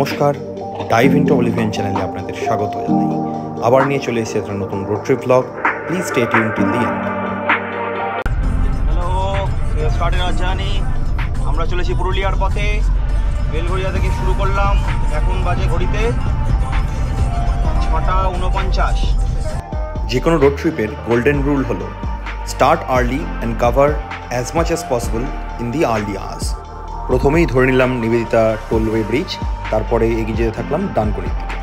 নমস্কার, dive into অলিভিয়ান চ্যানেলে আপনাদের স্বাগত জানাই। আবার নিয়ে চলে এসেছে একটা নতুন road trip blog. Please stay tune till the end. Hello, started our journey. আমরা চলেছি পুরুলিয়ার পথে। বেলঘরিয়া থেকে শুরু করলাম। এখন বাজে ঘড়িতে 6:49। যে কোনো রোড ট্রিপের গোল্ডেন রুল হলো start early and cover as much as possible in the early hours. প্রথমেই ধরে নিলাম নিবেদিতা টোলওয়ে ব্রিজ, তারপরে এগিয়ে যেতে থাকলাম ডানকুনির দিকে।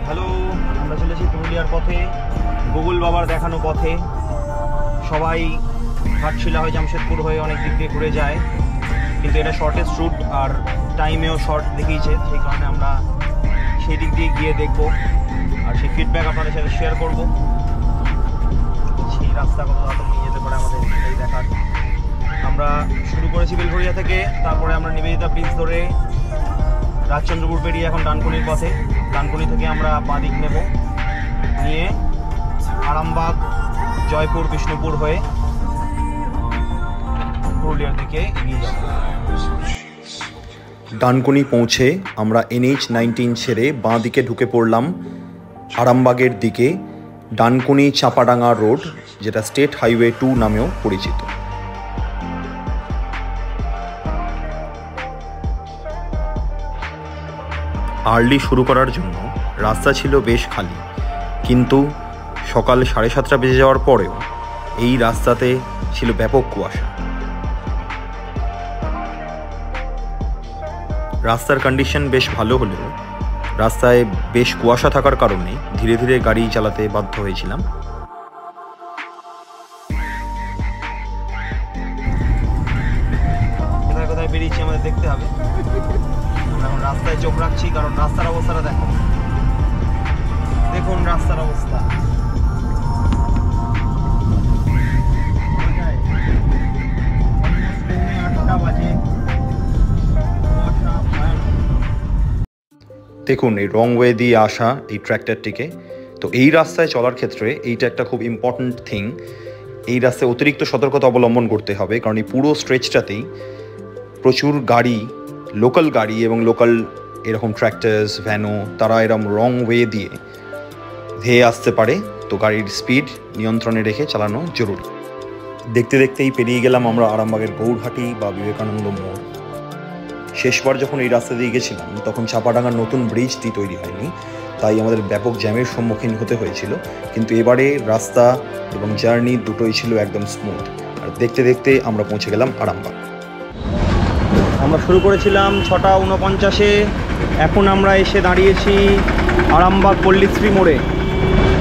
হ্যালো, আমরা চলেছি পুরুলিয়ার পথে, গুগল বাবার দেখানো পথে। সবাই ঘাটশিলা হয়ে জামশেদপুর হয়ে অনেক দিক দিয়ে ঘুরে যায়, কিন্তু এটা শর্টেস্ট রুট আর টাইমেও শর্ট দেখিয়েছে, সেই কারণে আমরা সেই দিক দিয়ে গিয়ে দেখব আর সেই ফিডব্যাক আপনাদের সাথে শেয়ার করব। সেই রাস্তা কত তাড়াতাড়ি নিয়ে যেতে পারে আমাদের সেটাই দেখার। আমরা শুরু করেছি বেলঘরিয়া থেকে, তারপরে আমরা নিবেদিতা ব্রিজ ধরে রাজচন্দ্রপুর পেরিয়ে এখন ডানকুনির পথে। ডানকুনি থেকে আমরা বাঁ দিক নেব, নিয়ে আরামবাগ, জয়পুর, বিষ্ণুপুর হয়ে পুরুলিয়ার দিকে এগিয়ে যাব। ডানকুনি পৌঁছে আমরা NH-19 ছেড়ে বাঁ দিকে ঢুকে পড়লাম আরামবাগের দিকে, ডানকুনি চাপাডাঙ্গা রোড, যেটা স্টেট হাইওয়ে 2 নামেও পরিচিত। আর্লি শুরু করার জন্য রাস্তা ছিল বেশ খালি, কিন্তু সকাল 7:30 বেজে যাওয়ার পরেও এই রাস্তাতে ছিল ব্যাপক কুয়াশা। রাস্তার কন্ডিশন বেশ ভালো হলেও রাস্তায় বেশ কুয়াশা থাকার কারণে ধীরে ধীরে গাড়ি চালাতে বাধ্য হয়েছিলাম। কোথায় কোথায় বেরিয়েছি আমাদের দেখতে হবে। আমরা এখন রাস্তায় চোখ রাখছি, কারণ রাস্তার অবস্থাটা দেখুন, দেখুন রাস্তার অবস্থা। দেখুন এই রং ওয়ে দিয়ে আসা এই ট্র্যাক্টরটিকে। তো এই রাস্তায় চলার ক্ষেত্রে এইটা একটা খুব ইম্পর্ট্যান্ট থিং। এই রাস্তায় অতিরিক্ত সতর্কতা অবলম্বন করতে হবে, কারণ এই পুরো স্ট্রেচটাতেই প্রচুর গাড়ি, লোকাল গাড়ি এবং লোকাল এরকম ট্র্যাক্টার্স, ভ্যানো, তারা এরকম রং ওয়ে দিয়ে ধেয়ে আসতে পারে। তো গাড়ির স্পিড নিয়ন্ত্রণে রেখে চালানো জরুরি। দেখতে দেখতেই পেরিয়ে গেলাম আমরা আরামবাগের গৌরহাটি বা বিবেকানন্দ মোড়। শেষবার যখন এই রাস্তা দিয়ে গেছিলাম তখন চাপাডাঙ্গার নতুন ব্রিজটি তৈরি হয়নি, তাই আমাদের ব্যাপক জ্যামের সম্মুখীন হতে হয়েছিল। কিন্তু এবারে রাস্তা এবং জার্নি দুটোই ছিল একদম স্মুথ। আর দেখতে দেখতে আমরা পৌঁছে গেলাম আরামবাগ। আমরা শুরু করেছিলাম 6:49। এখন আমরা এসে দাঁড়িয়েছি আরামবাগ পল্লীশ্রী মোড়ে।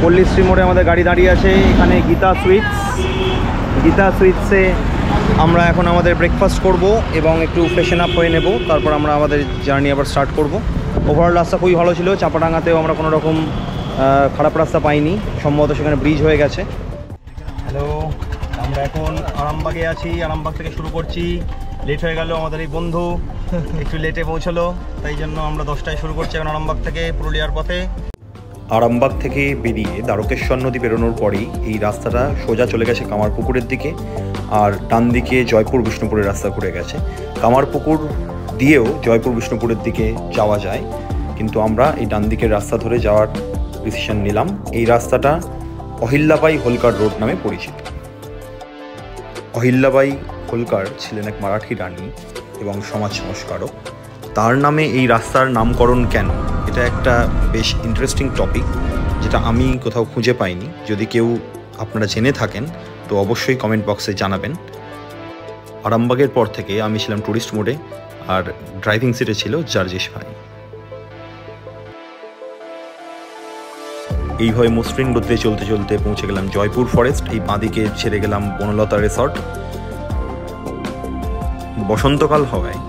পল্লীশ্রী মোড়ে আমাদের গাড়ি দাঁড়িয়ে আছে। এখানে গীতা সুইটসে আমরা এখন আমাদের ব্রেকফাস্ট করব এবং একটু ফ্রেশন আপ হয়ে নেব, তারপর আমরা আমাদের জার্নি আবার স্টার্ট করব। ওভারঅল রাস্তা খুবই ভালো ছিল। চাপাডাঙ্গাতেও আমরা কোনো রকম খারাপ রাস্তা পাইনি, সম্ভবত সেখানে ব্রিজ হয়ে গেছে। হ্যালো, আমরা এখন আরামবাগে আছি। আরামবাগ থেকে শুরু করছি। লেট হয়ে গেল, আমাদের এই বন্ধু একটু লেটে পৌঁছলো, তাই জন্য আমরা 10টায় শুরু করছি এখন আরামবাগ থেকে পুরুলিয়ার পথে। আরামবাগ থেকে বেরিয়ে দ্বারকেশ্বর নদী বেরোনোর পরেই এই রাস্তাটা সোজা চলে গেছে কামারপুকুরের দিকে, আর ডান দিকে জয়পুর বিষ্ণুপুরের রাস্তা ঘুরে গেছে। কামারপুকুর দিয়েও জয়পুর বিষ্ণুপুরের দিকে যাওয়া যায়, কিন্তু আমরা এই ডান দিকের রাস্তা ধরে যাওয়ার ডিসিশন নিলাম। এই রাস্তাটা অহিল্যাবাই হোলকার রোড নামে পরিচিত। অহিল্যাবাই হোলকার ছিলেন এক মারাঠি রানী এবং সমাজ সংস্কারক। তার নামে এই রাস্তার নামকরণ কেন, এটা একটা বেশ ইন্টারেস্টিং টপিক, যেটা আমি কোথাও খুঁজে পাইনি। যদি কেউ আপনারা জেনে থাকেন তো অবশ্যই কমেন্ট বক্সে জানাবেন। আরামবাগের পর থেকে আমি ছিলাম ট্যুরিস্ট মোডে, আর ড্রাইভিং সিটে ছিল জার্জিস ভাই। এইভাবে মসৃণ গতিতে চলতে চলতে পৌঁছে গেলাম জয়পুর ফরেস্ট। এই বাঁদিকে ছেড়ে গেলাম বনলতা রিসর্ট। বসন্তকাল হওয়ায়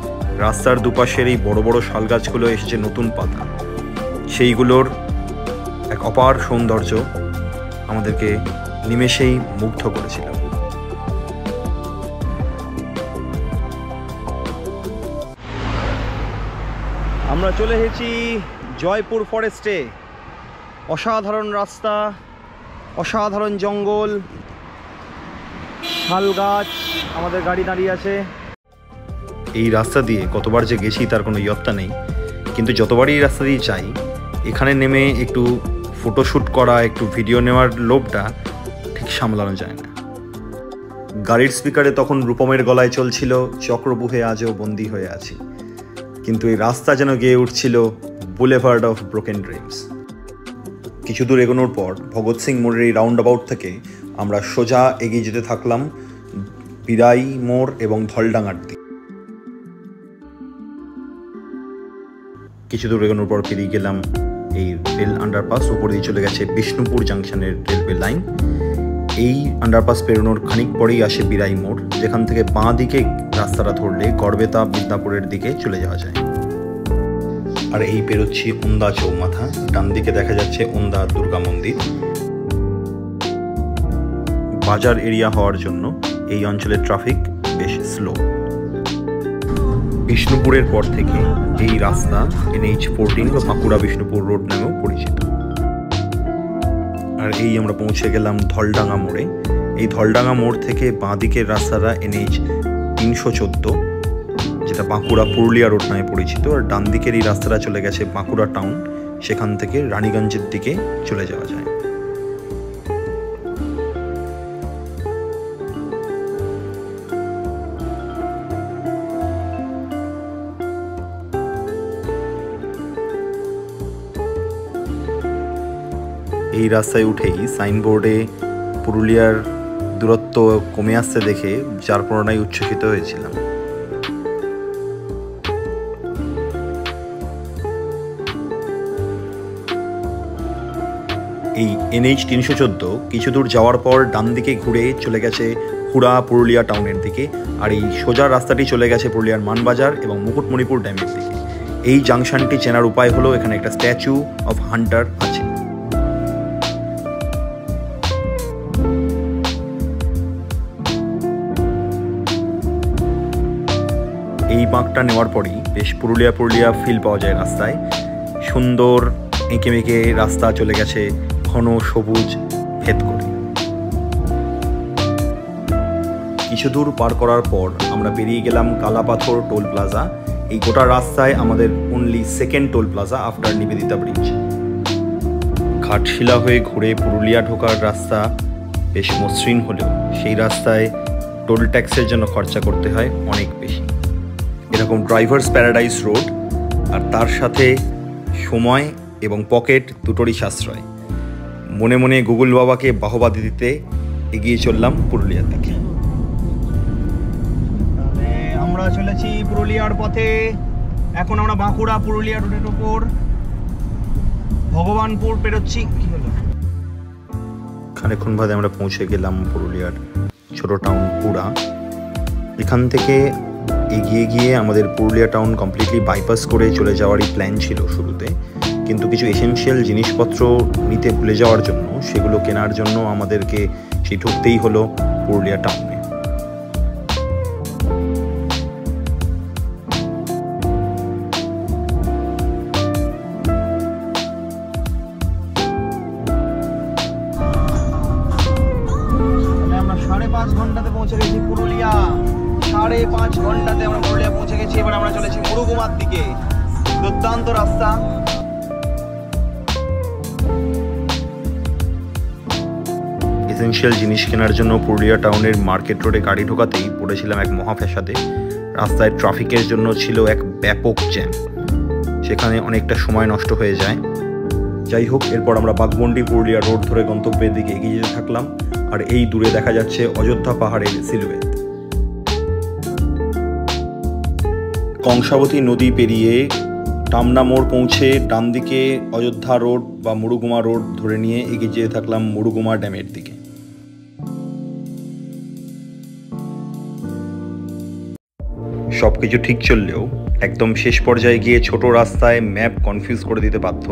রাস্তার দুপাশের এই বড় বড় শাল গাছগুলো এসেছে নতুন পাতা। সেইগুলোর এক অপার সৌন্দর্য আমাদেরকে নিমেষেই মুগ্ধ করেছিল। আমরা চলে এসেছি জয়পুর ফরেস্টে। অসাধারণ রাস্তা, অসাধারণ জঙ্গল, শাল গাছ, আমাদের গাড়ি দাঁড়িয়ে আছে। এই রাস্তা দিয়ে কতবার যে গেছি তার কোনো ইয়ত্তা নেই, কিন্তু যতবারই এই রাস্তা দিয়ে যাই এখানে নেমে একটু ফটোশ্যুট করা, একটু ভিডিও নেওয়ার লোভটা ঠিক সামলানো যায় না। গাড়ির স্পিকারে তখন রূপমের গলায় চলছিল চক্রবুহে আজও বন্দি হয়ে আছি, কিন্তু এই রাস্তা যেন গেয়ে উঠছিল বুলেভার্ড অফ ব্রোকেন ড্রিমস। কিছু দূর এগোনোর পর ভগৎ সিং মোড়ের এই রাউন্ড অ্যাবাউট থেকে আমরা সোজা এগিয়ে যেতে থাকলাম বিরাই মোড় এবং ধলডাঙ্গার দিকে। কিছু দূর এগোনোর পর পেরিয়ে গেলাম এই রেল আন্ডারপাস, উপর দিয়ে চলে গেছে বিষ্ণুপুর জাংশনের রেলওয়ে লাইন। এই আন্ডারপাস পেরোনোর খানিক পরেই আসে বিরাই মোড়, যেখান থেকে বাঁ দিকে রাস্তাটা ধরলে গড়বেতা মিদনাপুরের দিকে চলে যাওয়া যায়। আর এই পেরোচ্ছি ওন্দা চৌমাথা, ডান দিকে দেখা যাচ্ছে ওন্দা দুর্গা মন্দির। বাজার এরিয়া হওয়ার জন্য এই অঞ্চলের ট্রাফিক বেশ স্লো। বিষ্ণুপুরের পর থেকে এই রাস্তা NH14 বা বাঁকুড়া বিষ্ণুপুর রোড নামেও পরিচিত। আর এই আমরা পৌঁছে গেলাম ধলডাঙ্গা মোড়ে। এই ধলডাঙ্গা মোড় থেকে বাঁ দিকের রাস্তাটা NH314, যেটা বাঁকুড়া পুরুলিয়া রোড নামে পরিচিত। আর ডান দিকের এই রাস্তাটা চলে গেছে বাঁকুড়া টাউন, সেখান থেকে রানীগঞ্জের দিকে চলে যাওয়া যায়। এই রাস্তায় উঠেই সাইনবোর্ডে পুরুলিয়ার দূরত্ব কমে আসতে দেখে যার পুরোনায় উচ্ছ্বসিত হয়েছিলাম। এই NH314 কিছু দূর যাওয়ার পর ডান দিকে ঘুরে চলে গেছে হুড়া পুরুলিয়া টাউনের দিকে। আর এই সোজা রাস্তাটি চলে গেছে পুরুলিয়ার মানবাজার এবং মুকুটমণিপুর ড্যামের দিকে। এই জাংশনটি চেনার উপায় হলো এখানে একটা স্ট্যাচু অফ হান্টার আছে। এই বাঁকটা নেওয়ার পরই বেশ পুরুলিয়া ফিল পাওয়া যায় রাস্তায়। সুন্দর এঁকে মেঁকে রাস্তা চলে গেছে ঘন সবুজ ভেদ করে। কিছু দূর পার করার পর আমরা বেরিয়ে গেলাম কালাপাথর টোল প্লাজা। এই গোটা রাস্তায় আমাদের only second toll plaza after Nivedita bridge. Ghatshila হয়ে ঘুরে পুরুলিয়া ঢোকার রাস্তা বেশ মসৃণ হলেও সেই রাস্তায় টোল ট্যাক্সের জন্য খরচা করতে হয় অনেক বেশি। এরকম ড্রাইভার্স প্যারাডাইস রোড, আর তার সাথে সময় এবং পকেট দুটোরই সাশ্রয়। মনে মনে গুগল বাবাকে বাহবা দিতে এগিয়ে চললাম পুরুলিয়ার দিকে। আমরা চলেছি পুরুলিয়ার পথে। এখন আমরা বাঁকুড়া পুরুলিয়া রোডের উপর ভগবানপুর পেরোচ্ছি। খানিকক্ষণ বাদে আমরা পৌঁছে গেলাম পুরুলিয়ার ছোট টাউন হুড়া। এখান থেকে এগিয়ে গিয়ে আমাদের পুরুলিয়া টাউন কমপ্লিটলি বাইপাস করে চলে যাওয়ারই প্ল্যান ছিল শুরুতে, কিন্তু কিছু এসেনশিয়াল জিনিসপত্র নিতে ভুলে যাওয়ার জন্য সেগুলো কেনার জন্য আমাদেরকে সেই ঢুকতেই হলো পুরুলিয়া টাউনে। আমরা 5.5 ঘন্টাতে পৌঁছে গেছি পুরুলিয়া। 5.5 ঘন্টাতে আমরা পুরুলিয়া পৌঁছে গেছি। এবার আমরা চলেছি মুরুগুমার দিকে। দুর্দান্ত রাস্তা। এসেনশিয়াল জিনিস কেনার জন্য পুরুলিয়া টাউনের মার্কেট রোডে গাড়ি ঢোকাতেই পড়েছিলাম এক মহাফ্যাসাদে। রাস্তায় ট্রাফিকের জন্য ছিল এক ব্যাপক জ্যাম, সেখানে অনেকটা সময় নষ্ট হয়ে যায়। যাই হোক, এরপর আমরা বাঘমন্ডি পুরুলিয়া রোড ধরে গন্তব্যের দিকে এগিয়ে যেতে থাকলাম। আর এই দূরে দেখা যাচ্ছে অযোধ্যা পাহাড়ের সিলুয়েট। কংসাবতী নদী পেরিয়ে টামনা মোড় পৌঁছে ডান দিকে অযোধ্যা রোড বা মুরুগুমা রোড ধরে নিয়ে এগিয়ে যেতে থাকলাম মুরুগুমা ড্যামের দিকে। সবকিছু ঠিক চললেও একদম শেষ পর্যায়ে গিয়ে ছোট রাস্তায় ম্যাপ কনফিউজ করে দিতে বাধ্য।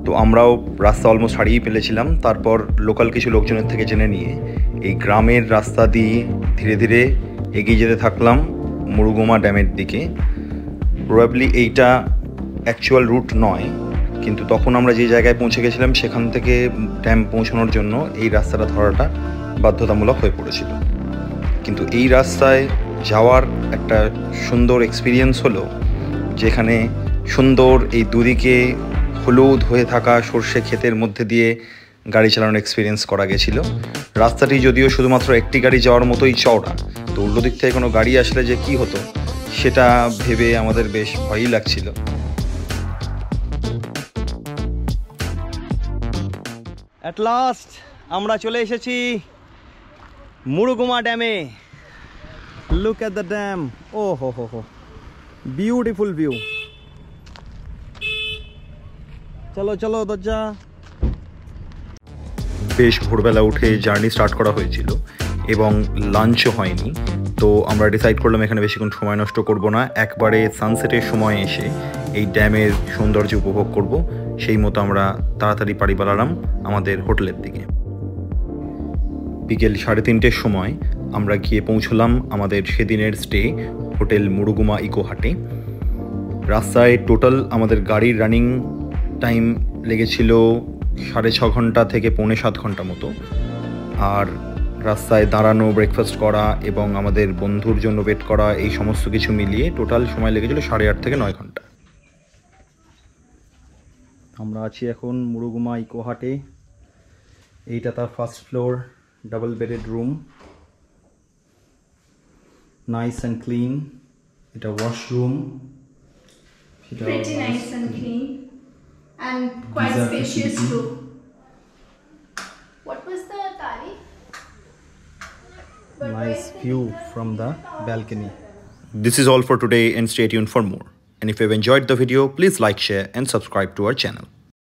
তো আমরাও রাস্তা অলমোস্ট হারিয়ে ফেলেছিলাম। তারপর লোকাল কিছু লোকজনের থেকে জেনে নিয়ে এই গ্রামের রাস্তা দিয়ে ধীরে ধীরে এগিয়ে যেতে থাকলাম মুরুগুমা ড্যামের দিকে। প্রবাবলি এইটা অ্যাকচুয়াল রুট নয়, কিন্তু তখন আমরা যে জায়গায় পৌঁছে গেছিলাম সেখান থেকে ড্যাম পৌঁছানোর জন্য এই রাস্তাটা ধরাটা বাধ্যতামূলক হয়ে পড়েছিল। কিন্তু এই রাস্তায় যাওয়ার একটা সুন্দর এক্সপিরিয়েন্স হলো, যেখানে সুন্দর এই দুদিকে হলুদ হয়ে থাকা সর্ষে ক্ষেতের মধ্যে দিয়ে গাড়ি চালানোর এক্সপিরিয়েন্স করা গেছিল। রাস্তাটি যদিও শুধুমাত্র একটি গাড়ি যাওয়ার মতোই চওড়া, তো উল্টো দিক থেকে কোনো গাড়ি আসলে যে কি হতো সেটা ভেবে আমাদের বেশ ভয়ই লাগছিল। অ্যাট লাস্ট আমরা চলে এসেছি মুরুগুমা ড্যামে। Look at the dam. ও হো বিউটিফুল ভিউ। চলো চলো দরজা। বেশ ভোরবেলা উঠে জার্নি স্টার্ট করা হয়েছিল এবং লাঞ্চও হয়নি, তো আমরা ডিসাইড করলাম এখানে বেশিক্ষণ সময় নষ্ট করব না, একবারে সানসেটের সময় এসে এই ড্যামের সৌন্দর্য উপভোগ করব। সেই মতো আমরা তাড়াতাড়ি পাড়ি পালালাম আমাদের হোটেলের দিকে। বিকেল 3:30-র সময় আমরা গিয়ে পৌঁছলাম আমাদের সেদিনের স্টে হোটেল মুরুগুমা ইকো হাটে। রাস্তায় টোটাল আমাদের গাড়ির রানিং টাইম লেগেছিল 6.5 ঘন্টা থেকে 6.25 ঘন্টা মতো, আর রাস্তায় দাঁড়ানো, ব্রেকফাস্ট করা এবং আমাদের বন্ধুর জন্য ওয়েট করা, এই সমস্ত কিছু মিলিয়ে টোটাল সময় লেগেছিল 8.5 থেকে 9 ঘন্টা। আমরা আছি এখন মুরুগুমা ইকো হাটে। এইটা তার first floor, double bedded room, nice and clean. এটা washroom, pretty nice and clean and quite spacious too. What was the tarif? nice view from the balcony. This is all for today and stay tuned for more. And if you've enjoyed the video, please like, share and subscribe to our channel.